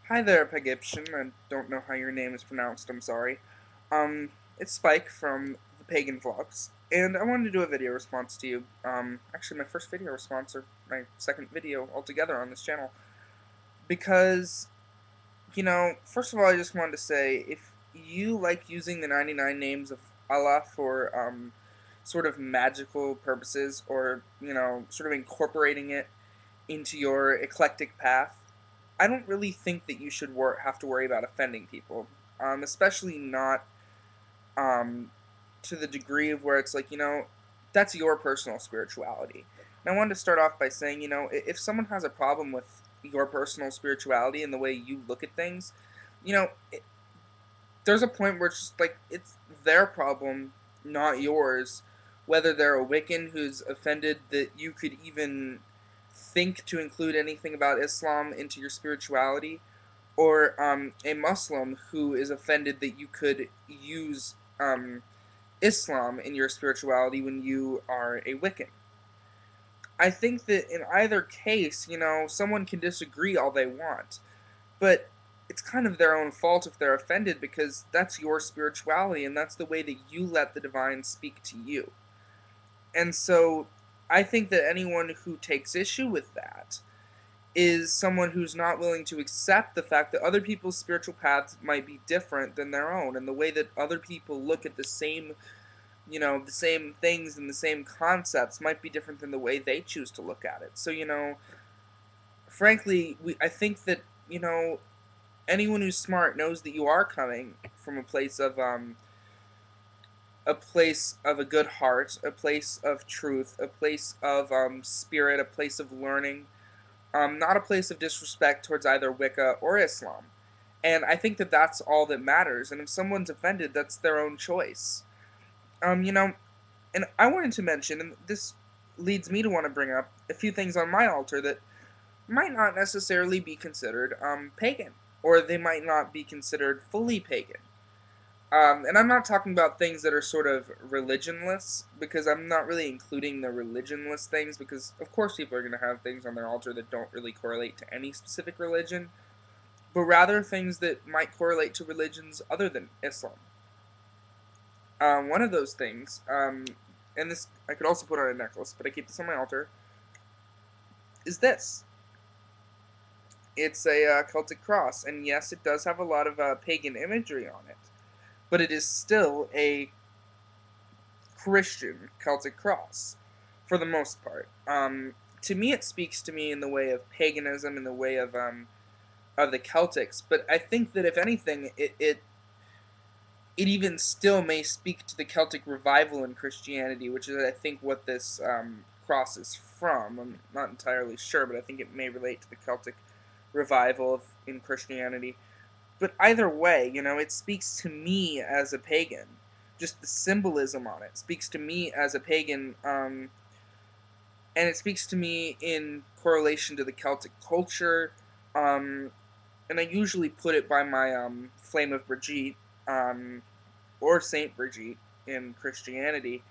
Hi there, Pegiption. I don't know how your name is pronounced, I'm sorry. It's Spike from ThePaganVlogs, and I wanted to do a video response to you. Actually my first video response, or my second video altogether on this channel. Because, first of all, I just wanted to say, if you like using the 99 names of Allah for, sort of magical purposes, or, sort of incorporating it into your eclectic path, I don't really think that you should have to worry about offending people, especially not to the degree of where it's like, that's your personal spirituality. And I wanted to start off by saying, if someone has a problem with your personal spirituality and the way you look at things, you know, it, there's a point where it's just like, it's their problem, not yours. Whether they're a Wiccan who's offended that you could even think to include anything about Islam into your spirituality, or a Muslim who is offended that you could use Islam in your spirituality when you are a Wiccan. I think that in either case, someone can disagree all they want, but it's kind of their own fault if they're offended, because that's your spirituality and that's the way that you let the divine speak to you. And so I think that anyone who takes issue with that is someone who's not willing to accept the fact that other people's spiritual paths might be different than their own, and the way that other people look at the same things and the same concepts might be different than the way they choose to look at it. So, frankly, I think that, anyone who's smart knows that you are coming from a place of a good heart, a place of truth, a place of spirit, a place of learning, not a place of disrespect towards either Wicca or Islam. And I think that that's all that matters. And if someone's offended, that's their own choice. Um, you know, and I wanted to mention, and this leads me to want to bring up a few things on my altar that might not necessarily be considered pagan, or they might not be considered fully pagan. And I'm not talking about things that are sort of religionless, because I'm not really including the religionless things, because of course people are going to have things on their altar that don't really correlate to any specific religion, but rather things that might correlate to religions other than Islam. One of those things, and this I could also put on a necklace, but I keep this on my altar, is this. It's a Celtic cross, and yes, it does have a lot of pagan imagery on it, but it is still a Christian Celtic cross, for the most part. To me, it speaks to me in the way of paganism, in the way of the Celtics. But I think that if anything, it even still may speak to the Celtic revival in Christianity, which is, I think, what this cross is from. I'm not entirely sure, but I think it may relate to the Celtic revival in Christianity. But either way, it speaks to me as a pagan. Just the symbolism on it speaks to me as a pagan, and it speaks to me in correlation to the Celtic culture. Um, and I usually put it by my Flame of Brigitte, or Saint Brigitte in Christianity,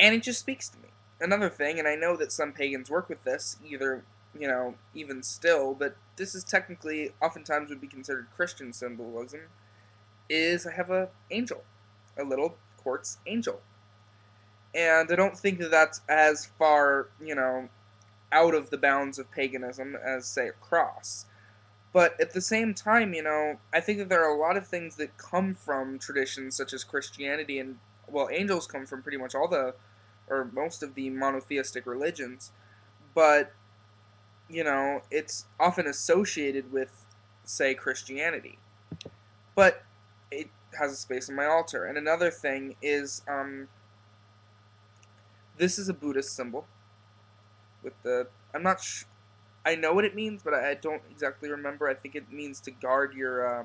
and it just speaks to me. Another thing, and I know that some pagans work with this, either, even still, but this is technically, oftentimes would be considered Christian symbolism, is I have a angel, a little quartz angel. And I don't think that that's as far, out of the bounds of paganism as, say, a cross. But at the same time, I think that there are a lot of things that come from traditions such as Christianity, and, well, angels come from pretty much all the, or most of the monotheistic religions, but, it's often associated with, say, Christianity. But it has a space on my altar. And another thing is, this is a Buddhist symbol with the, I know what it means, but I don't exactly remember. I think it means to guard your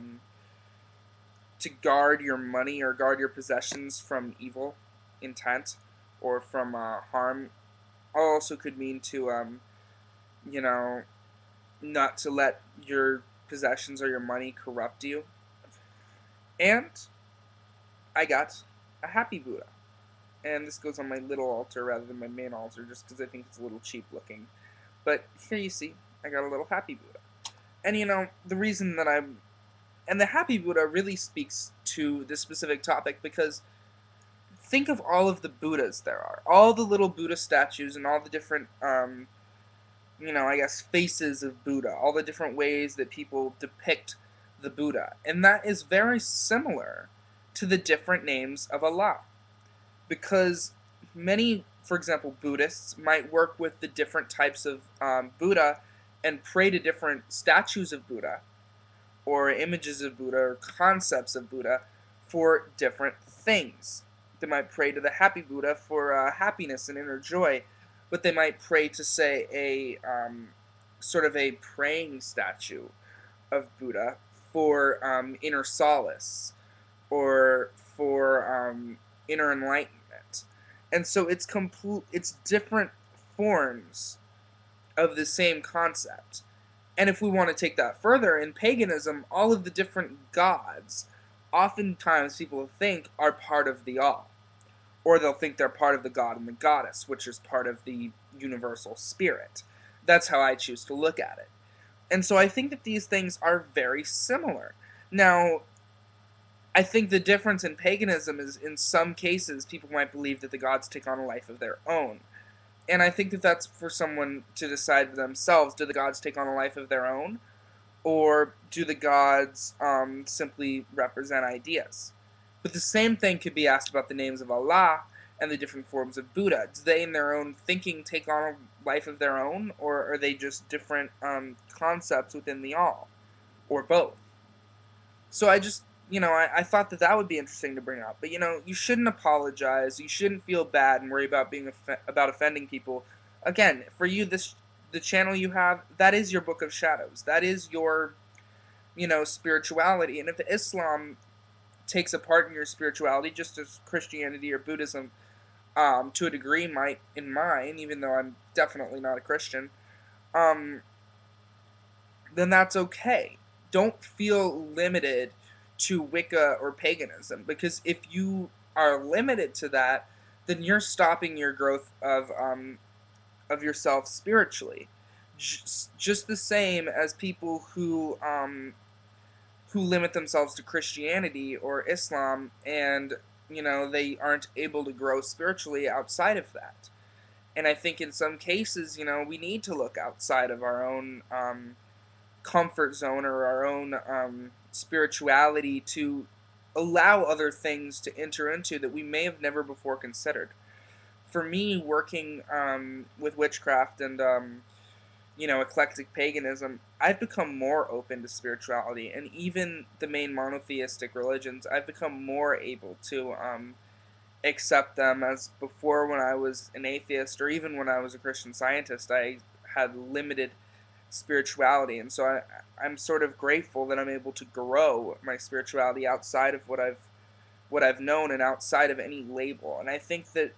money or guard your possessions from evil intent, or from harm. Also could mean to, you know, not to let your possessions or your money corrupt you. And I got a happy Buddha. And this goes on my little altar rather than my main altar, just because I think it's a little cheap looking. But here you see, I got a little happy Buddha. And the reason that and the Happy Buddha really speaks to this specific topic because think of all of the Buddhas there are, all the little Buddha statues and all the different, I guess, faces of Buddha, all the different ways that people depict the Buddha. And that is very similar to the different names of Allah. Because many, for example, Buddhists might work with the different types of Buddha and pray to different statues of Buddha or images of Buddha or concepts of Buddha for different things. They might pray to the happy Buddha for happiness and inner joy, but they might pray to, say, a sort of a praying statue of Buddha for inner solace or for inner enlightenment. And so it's different forms of the same concept. And if we want to take that further, in paganism, all of the different gods, oftentimes people think are part of the all. Or they'll think they're part of the god and the goddess, which is part of the universal spirit. That's how I choose to look at it. And so I think that these things are very similar. Now, I think the difference in paganism is in some cases people might believe that the gods take on a life of their own. And I think that that's for someone to decide for themselves. Do the gods take on a life of their own? Or do the gods simply represent ideas? But the same thing could be asked about the names of Allah and the different forms of Buddha. Do they, in their own thinking, take on a life of their own? Or are they just different concepts within the all? Or both? So I just, I thought that that would be interesting to bring up. But you shouldn't apologize. You shouldn't feel bad and worry about about offending people. Again, for you, the channel you have, that is your book of shadows. That is your, spirituality. And if Islam takes a part in your spirituality, just as Christianity or Buddhism, to a degree, might in mine, even though I'm definitely not a Christian, um, then that's okay. Don't feel limited to Wicca or paganism, because if you are limited to that, then you're stopping your growth of yourself spiritually. Just the same as people who limit themselves to Christianity or Islam, and they aren't able to grow spiritually outside of that. And I think in some cases, we need to look outside of our own comfort zone or our own spirituality to allow other things to enter into that we may have never before considered. For me, working with witchcraft and eclectic paganism, I've become more open to spirituality, and even the main monotheistic religions, I've become more able to accept them. As before, when I was an atheist or even when I was a Christian Scientist, I had limited spirituality, and so I'm sort of grateful that I'm able to grow my spirituality outside of what I've known and outside of any label. And I think that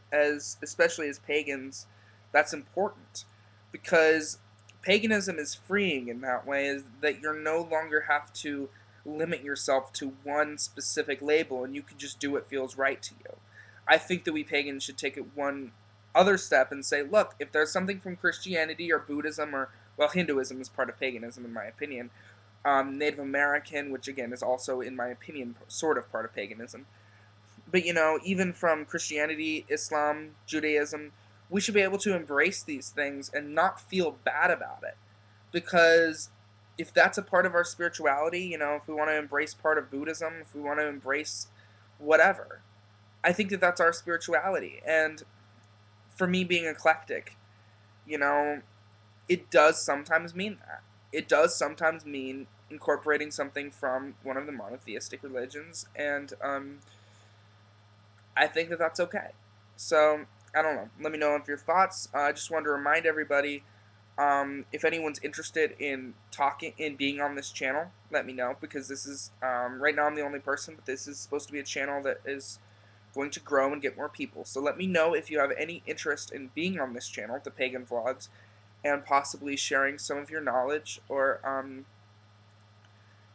especially as pagans, that's important, because paganism is freeing in that way, is that you're no longer have to limit yourself to one specific label, and you can just do what feels right to you. I think that we pagans should take it one other step and say, look, if there's something from Christianity or Buddhism or, well, Hinduism is part of paganism in my opinion, Native American, which again is also, in my opinion, sort of part of paganism. But even from Christianity, Islam, Judaism, we should be able to embrace these things and not feel bad about it. Because if that's a part of our spirituality, if we want to embrace part of Buddhism, if we want to embrace whatever, I think that that's our spirituality. And for me, being eclectic, you know, it does sometimes mean that. It does sometimes mean incorporating something from one of the monotheistic religions, and I think that that's okay. So, I don't know. Let me know of your thoughts. I just wanted to remind everybody, if anyone's interested in being on this channel, let me know, because this is, right now I'm the only person, but this is supposed to be a channel that is going to grow and get more people. So let me know if you have any interest in being on this channel, The Pagan Vlogs, and possibly sharing some of your knowledge or,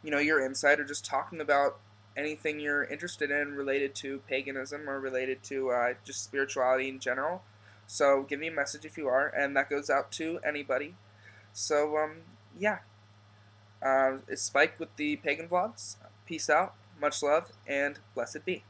your insight, or just talking about anything you're interested in related to paganism or related to just spirituality in general. So give me a message if you are, and that goes out to anybody. So, yeah. It's Spike with the Pagan Vlogs. Peace out, much love, and blessed be.